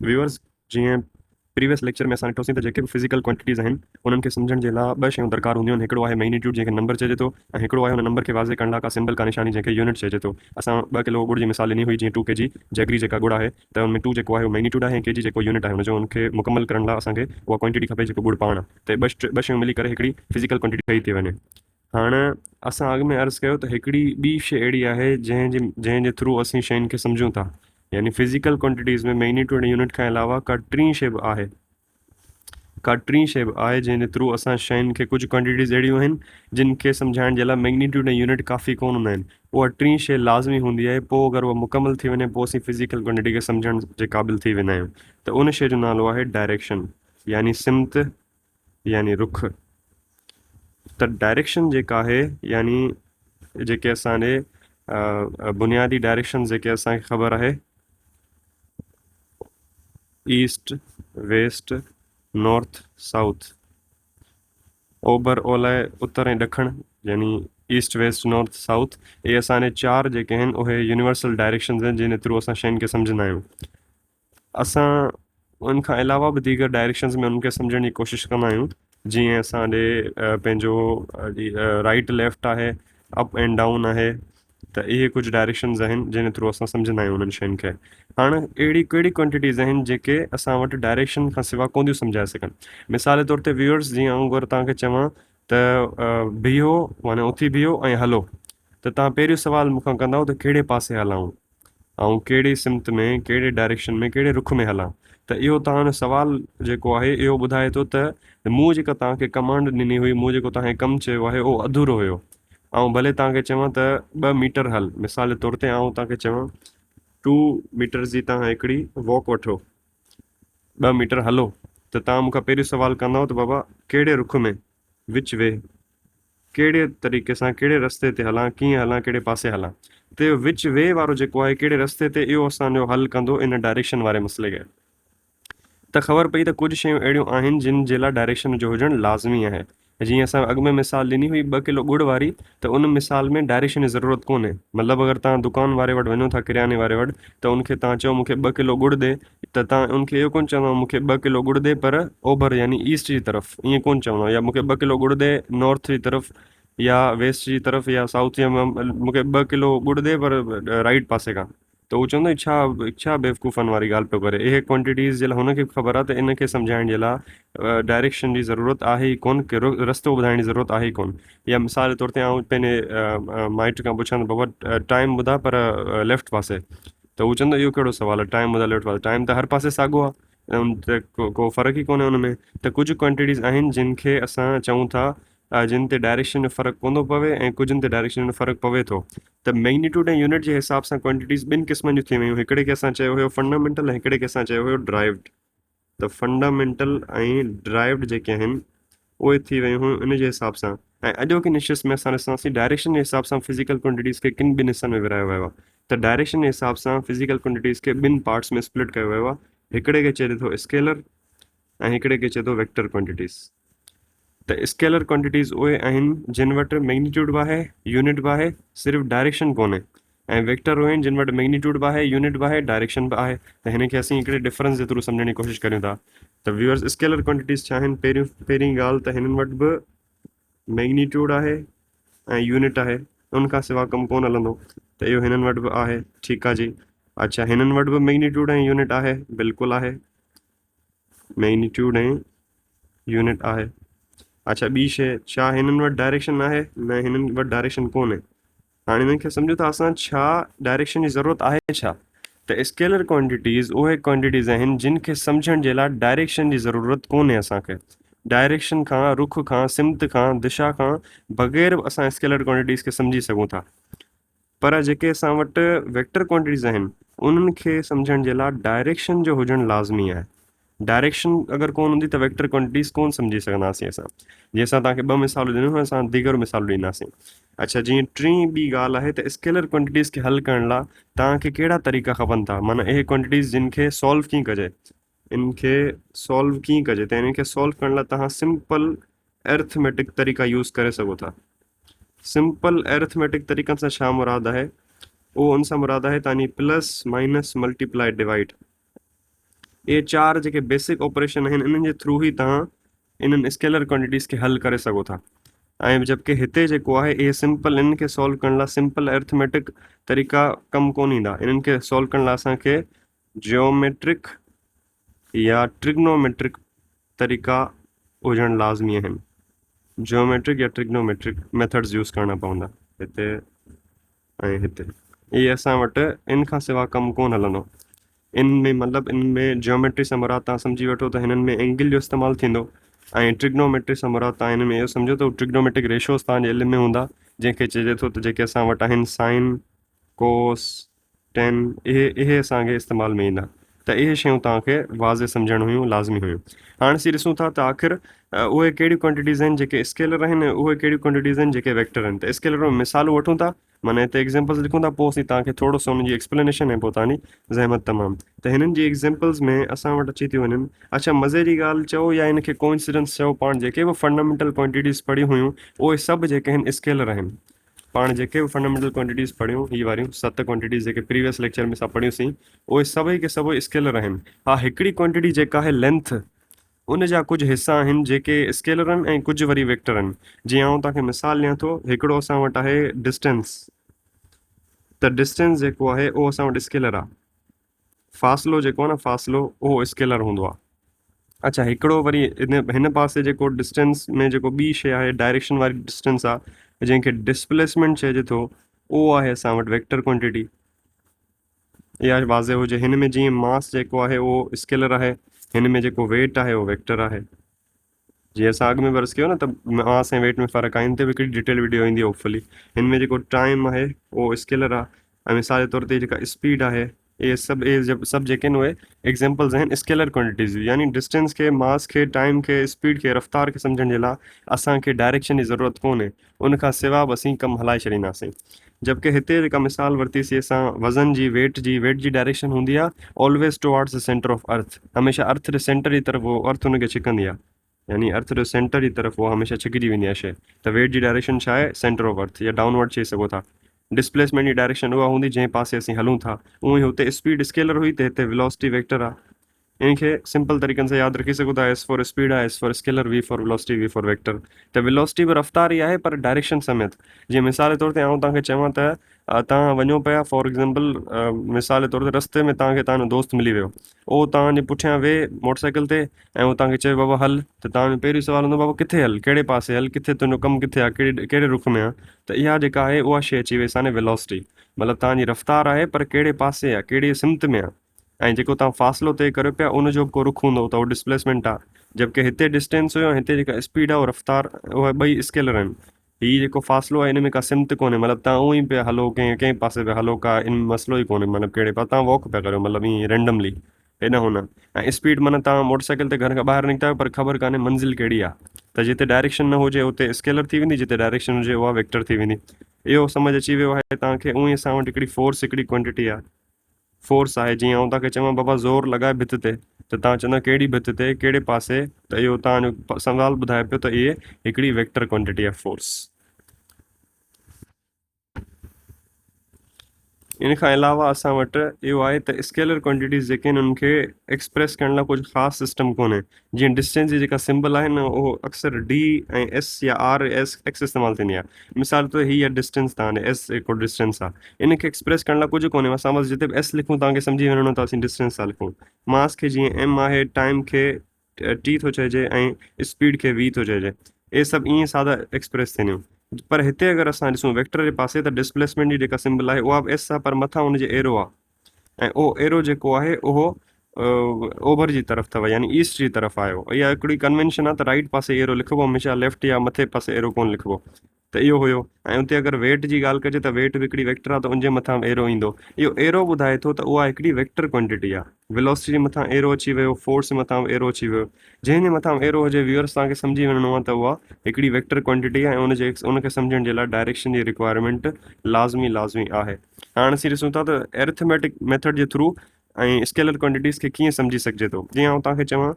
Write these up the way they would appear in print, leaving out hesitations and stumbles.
Viewers, जीअं previous lecture में असां ॾिठोसीं त जेके बि फिज़िकल क्वांटिटीज़ आहिनि उन्हनि खे सम्झण जे लाइ ॿ शयूं दरकार हूंदियूं आहिनि। हिकिड़ो आहे मैग्नीट्यूड जंहिंखे नंबर चइजे थो, ऐं हिकिड़ो आहे हुन नंबर खे वाज़े करण लाइ का सिंबल का निशानी जंहिंखे यूनिट चइजे थो। असां 2 किलो गुड़ जी मिसाल ॾिनी हुई, जीअं 2 kg जैगरी जेका गुड़ आहे, त हुनमें 2 जेको आहे उहो मैग्नीट्यूड आहे ऐं kg जेको यूनिट आहे हुनजो, उनखे मुकमल करण लाइ असांखे उहा क्वांटिटी खपे जेको गुड़ पाण आहे। त ॿ शयूं मिली करे हिकिड़ी फिज़िकल क्वांटिटी ठही थी वञे। हाणे असां अॻु में अर्ज़ु कयो त हिकिड़ी ॿी शइ अहिड़ी आहे जंहिंजे थ्रू असीं शयुनि खे सम्झूं था, यानी फिज़िकल क्वांटिटीज़ में मैग्नीट्यूड ऐं यूनिट खां अलावा का टीं शइ बि आहे, जंहिंजे थ्रू असां शयुनि खे कुझु क्वांटिटीज़ अहिड़ियूं आहिनि जिन खे सम्झाइण जे लाइ मैग्नीट्यूड ऐं यूनिट काफ़ी कोन हूंदा आहिनि। उहा टीं शइ लाज़मी हूंदी आहे, पोइ अगरि उहा मुकमल थी वञे पोइ असीं फिज़िकल क्वांटिटी खे सम्झण जे क़ाबिल थी वेंदा आहियूं। त उन शइ जो नालो आहे डायरेक्शन, यानी सिमत, यानी रुख। त डायरेक्शन जेका आहे, यानी जेके असांजे बुनियादी डायरेक्शन जेके असांखे ख़बर आहे, ईस्ट वेस्ट नॉर्थ साउथ, ओभर ओलह उत्तर ऐं ॾखण, यानी ईस्ट वेस्ट नॉर्थ साउथ, इहे असांजे 4 जेके आहिनि उहे यूनिवर्सल डायरेक्शन्स आहिनि जंहिंजे थ्रू असां शयुनि खे सम्झंदा आहियूं। असां उन खां अलावा बि दीगर डायरेक्शन्स में उनखे सम्झण जी कोशिशि कंदा आहियूं, जीअं असांजे पंहिंजो राइट लेफ्ट आहे, अप एंड डाउन आहे। त इहे कुझु डायरेक्शन्स आहिनि जंहिंजे थ्रू असां सम्झंदा आहियूं उन्हनि शयुनि खे। हाणे अहिड़ी कहिड़ी क्वांटिटीज़ आहिनि जेके असां वटि डायरेक्शन खां सवाइ कोन थियूं सम्झाए सघनि। मिसाल तौर ते व्यूअर्स, जीअं आऊं अगरि तव्हांखे चवां त बीहो, माना उथी बीहो ऐं हलो, त तव्हां पहिरियों सुवालु मूंखां कंदव त कहिड़े पासे हलां ऐं कहिड़ी सिमत में, कहिड़े डायरेक्शन में, कहिड़े रुख में हलां। त इहो तव्हांजो सुवालु जेको आहे इहो ॿुधाए थो त मूं जेका तव्हांखे कमांड ॾिनी हुई, मूं जेको तव्हांखे कमु चयो आहे उहो अधूरो हुयो। ऐं भले तव्हांखे चवां त 2 मीटर हल, मिसाल तौर ते आऊं तव्हांखे चवां 2 मीटर्स जी तव्हां हिकिड़ी वॉक वठो, 2 मीटर हलो, त तव्हां मूंखां पहिरियों सुवालु कंदव त बाबा कहिड़े रुख में, विच वे, कहिड़े तरीक़े सां, कहिड़े रस्ते ते हलां, कीअं हलां, कहिड़े पासे हलां। त इहो विच वे वारो जेको आहे, कहिड़े रस्ते ते, इहो असांजो हल कंदो इन डायरेक्शन वारे मसइले खे। त ख़बर पई त कुझु शयूं अहिड़ियूं आहिनि जिन जे लाइ डायरेक्शन जो हुजणु लाज़मी आहे। जीअं असां अॻु में मिसाल ॾिनी हुई 2 किलो गुड़ वारी, त उन मिसाल में डायरेक्शन जी ज़रूरत कोन्हे। मतिलबु अगरि तव्हां दुकान वारे वटि वञो था, किरयाने वारे वटि, त उनखे तव्हां चओ मूंखे 2 किलो गुड़ ॾे, त तव्हां उनखे इहो कोन चवंदव मूंखे 2 किलो गुड़ ॾे पर ओभर, यानी ईस्ट जी तरफ़, ईअं कोन चवंदव, या मूंखे 2 किलो गुड़ ॾे नॉर्थ जी तरफ़, या वेस्ट जी तरफ़, या साउथ, या मूंखे 2 किलो गुड़ ॾे पर राइट पासे खां। त उहो चवंदो छा बेवकूफ़नि वारी ॻाल्हि पियो करे। इहे क्वांटिटीज़ जे लाइ हुनखे बि ख़बर आहे त इनखे सम्झाइण जे लाइ डायरेक्शन जी ज़रूरत आहे ई कोन, कि रस्तो ॿुधाइण जी ज़रूरत आहे ई कोन। या मिसाल तौर ते आउं पंहिंजे माइट खां पुछां त बाबा टाइम ॿुधा पर लेफ्ट पासे, त उहो चवंदो इहो कहिड़ो सुवालु आहे, टाइम ॿुधा लेफ्ट पासे, टाइम त हर पासे साॻियो आहे, त को फ़र्क़ु ई कोन्हे हुन में। त कुझु क्वांटिटीज़ आहिनि जिन खे असां चऊं था जिन ते डायरेक्शन जो फ़र्क़ु कोन थो पवे ऐं कुझुनि ते डायरेक्शन जो फ़र्क़ु पवे थो। त मैग्नीट्यूड ऐं यूनिट जे हिसाब सां क्वांटिटीज़ 2 क़िस्मनि जूं थी वियूं। हिकिड़े खे असां चयो हुयो फंडामेंटल ऐं हिकिड़े खे असां चयो हुयो ड्राइव्ड। त फंडामेंटल ऐं ड्राइव्ड जेके आहिनि उहे थी वियूं हुयूं इन जे हिसाब सां। ऐं अॼोके निशिस में असां ॾिसांसीं डायरेक्शन जे हिसाब सां फिज़िकल क्वांटिटीज़ खे किन 2 हिसनि में विरायो वियो आहे। त डायरेक्शन जे हिसाब सां फिज़िकल क्वांटिटीज़ खे 2 पार्ट्स में स्प्लिट कयो वियो आहे। हिकिड़े खे चइजे थो स्केलर ऐं हिकिड़े खे चए थो वेक्टर क्वांटिटीज़। त स्केलर क्वांटिटीज़ उहे आहिनि जिन वटि मैग्नीट्यूड बि आहे, यूनिट बि आहे, सिर्फ़ु डायरेक्शन कोन्हे। ऐं वेक्टर उहे आहिनि जिन वटि मैग्नीट्यूड बि आहे, यूनिट बि आहे, डायरेक्शन बि आहे। त हिन खे असीं हिकिड़े डिफरेंस जे थ्रू सम्झण जी कोशिशि करियूं था। त व्यूअर्स, स्केलर क्वांटिटीज़ छा आहिनि? पहिरीं ॻाल्हि त हिननि वटि बि मैग्नीट्यूड आहे ऐं यूनिट आहे, उनखां सवाइ कमु कोन हलंदो। त इहो हिननि वटि बि आहे, ठीकु आहे जी। अच्छा, हिननि वटि बि मैग्नीट्यूड ऐं यूनिट आहे, बिल्कुलु आहे, मैग्नीट्यूड ऐं यूनिट आहे। अच्छा, ॿी शइ, छा हिननि वटि डायरेक्शन आहे? न, हिननि वटि डायरेक्शन कोन्हे। हाणे हिननि खे सम्झो था असां छा डायरेक्शन जी ज़रूरत आहे छा। त स्केलर क्वांटिटीज़ उहे क्वांटिटीज़ आहिनि जिन खे सम्झण जे लाइ डायरेक्शन जी ज़रूरत कोन्हे असांखे। डायरेक्शन खां, रुख खां, सिमत खां, दिशा खां बग़ैर बि असां स्केलर क्वांटिटीज़ खे सम्झी सघूं था। पर जेके असां वटि वेक्टर क्वांटिटीज़ आहिनि उन्हनि खे सम्झण जे लाइ डायरेक्शन जो हुजणु लाज़मी आहे। डायरेक्शन अगरि कोन हूंदी त वेक्टर क्वांटिटीज़ कोन सम्झी सघंदासीं असां। जीअं असां तव्हांखे 2 मिसालूं ॾिनियूं, असां दीगर मिसालूं ॾींदासीं। अच्छा, जीअं टीं ॿी ॻाल्हि आहे त स्केलर क्वांटिटीज़ खे हल करण लाइ तव्हांखे कहिड़ा तरीक़ा खपनि था, माना इहे क्वांटिटीज़ जिन खे सॉल्व कीअं कजे, इन खे सॉल्व कीअं कजे। त इन्हनि खे सॉल्व करण लाइ तव्हां सिंपल एर्थमेटिक तरीक़ा यूज़ करे सघो था। सिंपल एर्थमेटिक तरीक़नि सां छा मुराद आहे? उहो उन सां मुराद आहे तव्हांजी प्लस माइनस मल्टीप्लाई डिवाइड। ये चार जेके बेसिक ऑपरेशन आहिनि इन्हनि जे थ्रू ई तव्हां इन्हनि स्केलर क्वांटिटीज़ खे हल करे सघो था। ऐं जबकि हिते जेको आहे इहे सिंपल इन्हनि खे सॉल्व करण लाइ सिंपल अर्थमेटिक तरीक़ा कमु कोन ईंदा। इन्हनि खे सॉल्व करण लाइ असांखे जियोमेट्रिक या ट्रिग्नोमेट्रिक तरीक़ा हुजणु लाज़मी आहिनि। जियोमेट्रिक या ट्रिग्नोमेट्रिक मेथड्स यूज़ करणा पवंदा हिते ऐं हिते। इहे असां वटि इन खां सवाइ कमु कोन हलंदो। इन में मतिलबु इन में जियोमेट्री सां मुराद तव्हां सम्झी वठो त हिननि में एंगल जो इस्तेमालु थींदो ऐं ट्रिग्नोमेट्री सां मुराद तव्हां हिन में इहो सम्झो त ट्रिग्नोमेट्रिक रेशोज़ तव्हांजे इल्म में हूंदा, जंहिंखे चइजे थो त जेके असां वटि आहिनि साइन, कोस, टेन, इहे असांखे इस्तेमाल में ईंदा। त इहे शयूं तव्हांखे वाज़े सम्झणु हुयूं, लाज़मी हुयूं। हाणे असीं ॾिसूं था त आख़िर उहे कहिड़ियूं क्वांटिटीज़ आहिनि जेके स्केलर आहिनि, उहे कहिड़ियूं क्वांटिटीज़ आहिनि जेके वेक्टर आहिनि। त स्केलर में मिसालूं वठूं था, माना हिते एग्ज़ाम्पल्स लिखूं था, पोइ असीं तव्हांखे थोरो सो हुनजी एक्सप्लेनेशन ऐं पोइ तव्हांजी ज़हमत तमामु। त हिननि जी एग्ज़ाम्पल्स में असां वटि अची थियूं वञनि। अच्छा, मज़े जी ॻाल्हि चओ या इनखे कोइंसिडेंस चओ, पाण जेके बि फंडामेंटल क्वांटिटीज़ पढ़ियूं हुयूं उहे सभु जेके आहिनि स्केलर आहिनि। पाण जेके बि फंडामेंटल क्वांटिटीज़ पढ़ियूं, ही वारियूं 7 क्वांटिटीज़ जेके प्रीवियस लेक्चर में असां पढ़ियूंसीं, उहे सभई के सभई स्केलर आहिनि। हा, हिकिड़ी क्वांटिटी जेका आहे लेंथ, उन जा कुझु हिसा आहिनि जेके स्केलर आहिनि ऐं कुझु वरी वेक्टर आहिनि। जीअं आउं तव्हांखे मिसाल ॾियां थो, हिकिड़ो असां वटि आहे डिस्टेंस। त डिस्टेंस जेको आहे उहो असां वटि स्केलर आहे। फ़ासिलो जेको आहे न, फ़ासिलो उहो स्केलर हूंदो आहे। अच्छा, हिकिड़ो वरी हिन पासे जेको डिस्टेंस में जेको ॿी शइ आहे, डायरेक्शन वारी डिस्टेंस आहे, जंहिंखे डिस्प्लेसमेंट चइजे थो, उहो आहे असां वटि वेक्टर क्वांटिटी। इहा वाज़े हुजे। हिन में जीअं मास जेको आहे उहो स्केलर आहे, हिन में जेको वेट आहे उहो वेक्टर आहे। जीअं असां अॻु में बर्स कयो न त मास ऐं वेट में फ़र्क़ु आहे। हिन ते बि हिकिड़ी डिटेल वीडियो ईंदी होपफुली। हिन में जेको टाइम आहे उहो स्केलर आहे ऐं मिसाल जे तौर ते जेका स्पीड आहे, इहे सभु जेके आहिनि उहे एग्ज़ाम्पल्स आहिनि स्केलर क्वांटिटीज़। यानी डिस्टेंस खे, मास खे, टाइम खे, स्पीड खे, रफ़्तार खे सम्झण जे लाइ असांखे डायरेक्शन जी ज़रूरत कोन्हे, उन खां सवाइ बि असीं कमु हलाए छॾींदासीं। जबकि हिते जेका मिसाल वरितीसीं असां वज़न जी, वेट जी डायरेक्शन हूंदी आहे always towards the centre of earth. हमेशह अर्थ जे सेंटर जी तरफ़ उहो अर्थ हुनखे छिकंदी आहे, यानी अर्थ जो सेंटर जी तरफ़ उहा हमेशह छिकिजी वेंदी आहे शइ। त वेट जी डायरेक्शन छा आहे? सेंटर ऑफ अर्थ, या डाउनवर्ड चई सघो था। डिस्प्लेसमेंट जी डायरेक्शन उहा हूंदी जंहिं पासे असीं हलूं था। उअं ई हुते स्पीड स्केलर हुई त हिते वेलोसिटी वेक्टर आहे। इनखे सिंपल तरीक़नि सां यादि रखी सघो था। एस फॉर स्पीड आहे, S for scalar, V for velocity, V for vector. त वेलोसिटी बि रफ़्तार ई आहे पर डायरेक्शन समेत। जीअं मिसाल जे तौर ते आउं तव्हांखे चवां त तव्हां वञो पिया, फॉर एग्ज़ाम्पल मिसाल जे तौर ते रस्ते में तव्हांखे तव्हांजो दोस्त मिली वियो, उहो तव्हांजे पुठियां वेह मोटरसाइकिल ते ऐं उहो तव्हांखे चए बाबा हल, त तव्हांजो पहिरियों सुवालु हूंदो बाबा किथे हल, कहिड़े पासे हल, किथे तुंहिंजो कमु किथे आहे, कहिड़े रुख में आहे। त इहा जेका आहे उहा शइ अची वई असांजे वेलोसिटी, मतिलबु तव्हांजी रफ़्तार आहे पर कहिड़े पासे आहे, कहिड़ी सिमत में आहे। ऐं जेको तव्हां फ़ासिलो तइ करियो पिया उनजो को रुख हूंदो त उहो डिस्प्लेसमेंट आहे। जबकि हिते डिस्टेंस हुयो, हिते जेका स्पीड आहे उहा रफ़्तार, उहा ॿई स्केलर आहिनि। हीअ जेको फ़ासिलो आहे हिन में का सिमत कोन्हे, मतिलबु तव्हां उअं ई पिया हलो, कंहिं पासे पिया हलो, का इन मसइलो ई कोन्हे, मतिलबु कहिड़े पासे तव्हां वॉक पिया करियो, मतिलबु ईअं रेंडमली हेॾा हुन। ऐं स्पीड माना तव्हां मोटरसाइकिल ते घर खां ॿाहिरि निकिता आहियो पर ख़बर कान्हे मंज़िल कहिड़ी आहे। त जिते डायरेक्शन न हुजे उते स्केलर थी वेंदी, जिते डायरेक्शन हुजे उहा वेक्टर थी वेंदी। इहो सम्झ अची वियो आहे तव्हांखे। उअं ई असां वटि हिकिड़ी फोर्स, हिकिड़ी क्वांटिटी आहे, फोर्स आहे। जीअं आउं तव्हांखे चवां बाबा ज़ोर लॻाए भित ते, त तव्हां चवंदा कहिड़ी भित ते, कहिड़े पासे, त इहो तव्हांजो सवाल ॿुधाए पियो त इहे हिकिड़ी वेक्टर क्वांटिटी आहे फोर्स। इन खां अलावा असां वटि इहो आहे त स्केलर क्वांटिटीज़ जेके आहिनि उन्हनि खे एक्सप्रेस करण लाइ कुझु ख़ासि सिस्टम कोन्हे। जीअं डिस्टेंस जी जेका सिंबल आहे न, उहो अक्सर डी ऐं एस या आर एस एक्स इस्तेमालु थींदी आहे। मिसाल तौर हीअ डिस्टेंस तव्हां एस हिकिड़ो डिस्टेंस आहे, इनखे एक्सप्रेस करण लाइ कुझु कोन्हे। असां बसि जिते बि एस लिखूं तव्हांखे सम्झी वञिणो त असीं डिस्टेंस था लिखूं। मास खे जीअं एम आहे, टाइम खे टी थो चइजे ऐं स्पीड खे वी थो चइजे। इहे सभु ईअं सादा एक्सप्रेस थींदियूं। पर हिते अगरि असां ॾिसूं वेक्टर जे पासे, त डिस्प्लेसमेंट जी जेका सिंबल आहे उहा बि एस आहे पर मथां हुनजे एरो आहे, ऐं उहो एरो जेको आहे उहो ओभर जी तरफ़ अथव, यानी ईस्ट जी तरफ़ आयो। इहा हिकिड़ी कन्वेंशन आहे त राइट पासे एरो लिखिबो हमेशह, लेफ्ट या मथे पासे एरो कोन लिखिबो। त इहो हुयो। ऐं उते अगरि वेट जी ॻाल्हि कजे त वेट बि हिकिड़ी वेक्टर आहे, त उनजे मथां एरो ईंदो। इहो एरो ॿुधाए थो त उहा हिकिड़ी वेक्टर क्वांटिटी आहे। वेलोसिटी जे मथां एरो अची वियो, फोर्स जे मथां एरो अची वियो। जंहिंजे मथां एरो हुजे, व्यूअर्स तव्हांखे सम्झी वञिणो आहे त उहा हिकिड़ी वेक्टर क्वांटिटी आहे ऐं उनखे सम्झण जे लाइ डायरेक्शन जी रिक्वायरमेंट लाज़मी आहे। हाणे असीं ॾिसूं था त एरिथमेटिक मेथड जे थ्रू ऐं स्केलर क्वांटिटीज़ खे कीअं सम्झी सघिजे थो। जीअं आउं तव्हांखे चवां,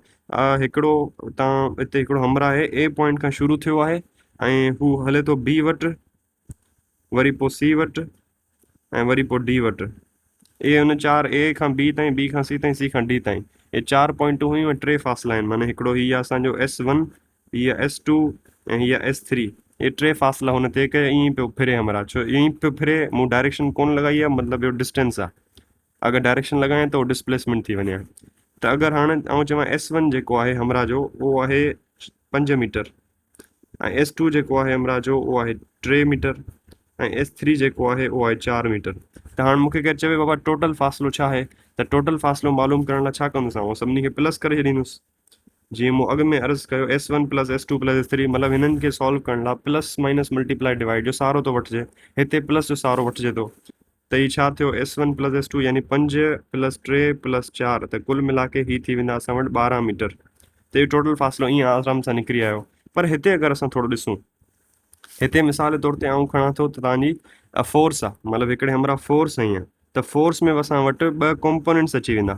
हिकिड़ो तव्हां हिते हिकिड़ो हमर आहे, ए पॉइंट खां शुरू थियो आहे ऐं हू हले थो बी वटि, वरी पोइ सी वटि ऐं वरी पोइ डी वटि। ए हुन चार, ए खां बी ताईं, बी खां सी ताईं, सी खां डी ताईं। ये 4 पॉइंटूं हुयूं ऐं 3 फ़ासिला आहिनि, माना हिकिड़ो हीअ असांजो S1, हीअ S2 ऐं हीअ S3, ये 3 फ़ासिला हुन ते कया, ईअं पियो फिरे हमरा, छो ईअं पियो फिरे, मूं डायरेक्शन कोन लॻाई आहे, मतिलबु इहो डिस्टेंस आहे, अगरि डायरेक्शन लॻायां त उहो डिस्प्लेसमेंट थी वञे। त अगरि हाणे आउं चवां S1 जेको आहे हमरा जो उहो आहे 5 मीटर, ऐं S2 जेको आहे हमरा जो उहो आहे 3 मीटर, ऐं S3 जेको आहे उहो आहे 4 मीटर। त हाणे मूंखे केरु चवे बाबा टोटल फ़ासिलो छा आहे, त टोटल फ़ासिलो मालूम करण लाइ छा कंदुसि, आउं सभिनी खे प्लस करे छॾींदुसि, जीअं मूं अॻु में अर्ज़ु कयो S1 plus S2 plus S3, मतिलबु हिननि खे सॉल्व करण लाइ प्लस माइनस मल्टीप्लाई डिवाइड जो सहारो थो वठिजे, हिते प्लस जो सहारो वठिजे थो। त ही छा थियो, S1 प्लस S2 यानी 5 प्लस 3 प्लस 4, त कुल मिला के ही थी वेंदा असां वटि 12 मीटर। त इहो टोटल फ़ासिलो ईअं आराम सां निकिरी आयो। पर हिते अगरि असां थोरो ॾिसूं, हिते मिसाल तौर ते आउं खणां थो त तव्हांजी फोर्स आहे, मतिलबु हिकिड़े हमरा फोर्स आई आहे, त फोर्स में असां वटि 2 कॉम्पोनेंट्स अची वेंदा,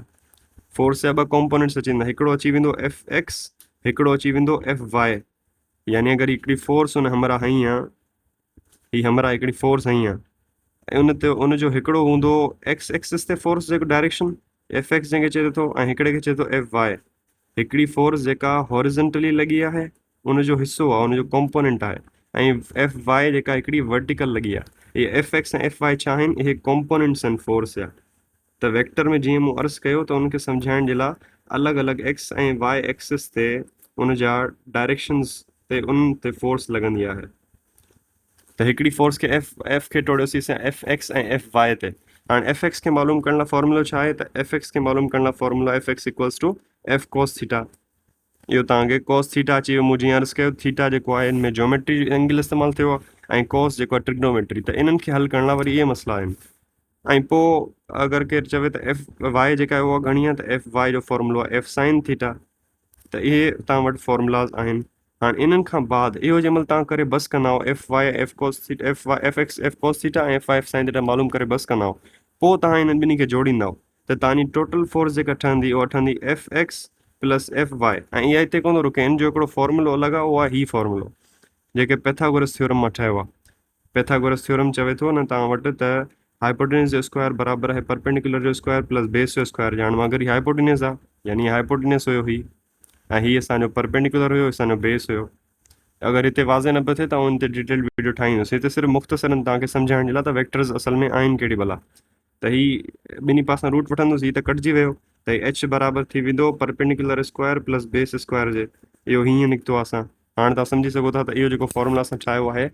फोर्स जा 2 कॉम्पोनेंट्स अची वेंदा, हिकिड़ो अची वेंदो Fx, हिकिड़ो अची वेंदो Fy। यानी अगरि हिकिड़ी फोर्स हुन हमरा हई आहे, ही हमरा हिकिड़ी फोर्स हई आहे, ऐं उनजो हिकिड़ो हूंदो एक्स एक्सिस ते फोर्स जेको डायरेक्शन Fx जंहिंखे चए थो, ऐं हिकिड़े खे चए थो Fy। हिकिड़ी फोर्स जेका हॉरिजेंटली लॻी आहे, उनजो हिसो आहे, उनजो कॉम्पोनेंट आहे, ऐं Fy जेका हिकिड़ी वर्टिकल लॻी आहे। इहे Fx ऐं Fy छा आहिनि, इहे कॉम्पोनेंट्स आहिनि फोर्स जा। त वेक्टर में जीअं मूं अर्ज़ु कयो, त उनखे सम्झाइण जे लाइ अलॻि अलॻि एक्स ऐं वाई एक्सिस ते उनजा डायरेक्शन्स ते उन ते फोर्स लॻंदी आहे। त हिकिड़ी फोर्स खे एफ खे टोड़ियोसीं असां Fx ऐं Fy ते। हाणे Fx खे मालूम करण लाइ फॉर्मूलो छा आहे, त Fx खे मालूम करण लाइ फॉर्मूलो Fx equals to F cos theta. इहो तव्हांखे cos थीटा अची वियो, मूं जीअं अर्ज़ु कयो, थीटा जेको आहे हिन में ज्योमेट्री एंगल इस्तेमालु थियो आहे, ऐं cos जेको आहे ट्रिग्नोमेट्री। त इन्हनि खे हल करण लाइ वरी इहे मसइला आहिनि। ऐं पोइ अगरि केरु चवे त Fy जेका आहे उहा घणी आहे, त Fy जो फॉर्मूलो आहे F sin थीटा। त इहे तव्हां वटि फॉर्मूलाज़ आहिनि। हाणे इन्हनि खां बाद इहो जंहिं महिल तव्हां करे बसि कंदा Fy F cos theta, Fx F cos theta ऐं Fy F sin थीटा मालूम करे बसि कंदा, पोइ तव्हां इन्हनि ॿिन्ही खे जोड़ींदा, त तव्हांजी टोटल फोर्स जेका ठहंदी उहा ठहंदी Fx प्लस Fy। ऐं इहा हिते कोन थो रुके, इन जो हिकिड़ो फॉर्मूलो अलॻि आहे, उहो आहे ही फॉर्मूलो जेके पैथागोरस थ्योरम मां ठहियो आहे। पैथागोरस थ्योरम चवे थो न तव्हां वटि त हाइपोटेनस जो स्क्वायर बराबरि आहे परपेंडिकुलर जो स्क्वायर प्लस बेस जो स्क्वायर। ॼाण अगरि ही हाइपोटेनस आहे, यानी हाइपोटेनस हुयो ही, ऐं हीअ असांजो परपेंडिकुलर हुयो, असांजो बेस हुयो। अगरि हिते वाज़े न पियो थिए त आउं हिते डिटेल वीडियो ठाहींदुसि, हिते सिर्फ़ु मुख़्तसरनि तव्हांखे सम्झाइण जे लाइ त वेक्टर्स असल में आहिनि केॾी भला। त ही ॿिन्ही पासां रूट वठंदुसि, ही त कटिजी वियो, त H बराबरि थी वेंदो perpendicular square plus base square जे। इहो हीअं निकितो आहे। असां हाणे तव्हां सम्झी सघो था त इहो जेको फॉर्मूला असां ठाहियो आहे,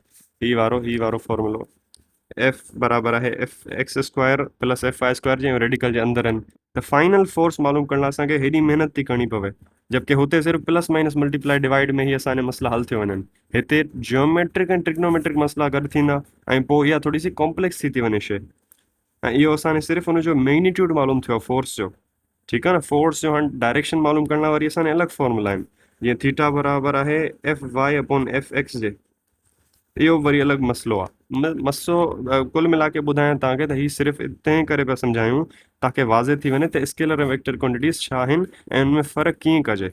ही वारो फॉर्मूलो F बराबरि आहे Fx square plus Fy square जे रेडिकल जे अंदरि आहिनि। त फाइनल फोर्स मालूम करण लाइ असांखे हेॾी महिनत थी करणी पवे, जबकि हुते सिर्फ़ु प्लस माइनस मल्टीप्लाई डिवाइड में ही असांजा मसला हल थी वञनि। हिते जियोमेट्रिक ऐं ट्रिग्नोमेट्रिक मसला गॾु थींदा, ऐं पोइ इहा थोरी सी कॉम्प्लेक्स थी वञे शइ। ऐं इहो असांखे सिर्फ़ु हुनजो मैग्नीट्यूड मालूम थियो आहे फोर्स जो, ठीकु आहे न। फोर्स जो हाणे डायरेक्शन मालूम करण लाइ वरी असांजे अलॻि फॉर्मूला आहिनि, जीअं थीटा बराबरि आहे Fy अपॉन Fx जे। इहो वरी अलॻि मसइलो आहे। मसो कुल मिला के ॿुधायां तव्हांखे त हीउ सिर्फ़ु तंहिं करे पिया सम्झायूं ताकी वाज़े थी वञे त स्केलर ऐं वेक्टर क्वांटिटीज़ छा आहिनि ऐं उनमें फ़र्क़ु कीअं कजे।